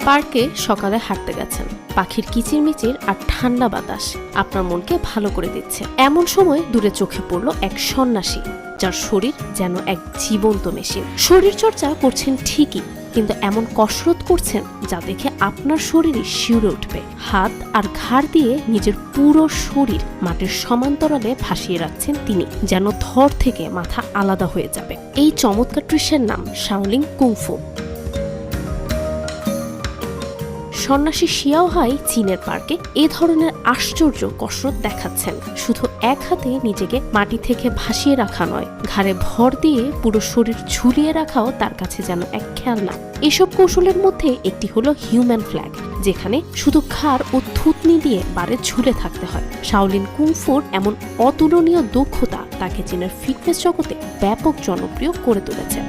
পার্কে সকালে হাঁটতে গেছেন, পাখির কিচিরমিচির আর ঠান্ডা বাতাস আপনার মনকে ভালো করে দিচ্ছে। এমন সময় দূরে চোখে পড়ল এক সন্ন্যাসী, যার শরীর যেন এক জীবন্ত মেশিন। শরীরচর্চা করছেন ঠিকই, কিন্তু এমন কসরত করছেন যা দেখে আপনার শরীরই শিউরে উঠবে। হাত আর ঘাড় দিয়ে নিজের পুরো শরীর মাটির সমান্তরালে ভাসিয়ে রাখছেন তিনি, যেন ধর থেকে মাথা আলাদা হয়ে যাবে। এই চমৎকার দৃশ্যের নাম শাওলিং কুংফু। সন্ন্যাসী শিয়াও হাই চীনের পার্কে এ ধরনের আশ্চর্য কসরত দেখাচ্ছেন। শুধু এক হাতে নিজেকে মাটি থেকে ভাসিয়ে রাখা নয়, ঘাড়ে ভর দিয়ে পুরো শরীর ঝুলিয়ে রাখাও তার কাছে যেন এক খেলনা। এসব কৌশলের মধ্যে একটি হলো হিউম্যান ফ্ল্যাগ, যেখানে শুধু ঘাড় ও থুতনি দিয়ে বারে ঝুলে থাকতে হয়। শাওলিন কুংফুর এমন অতুলনীয় দক্ষতা তাকে চীনের ফিটনেস জগতে ব্যাপক জনপ্রিয় করে তুলেছে।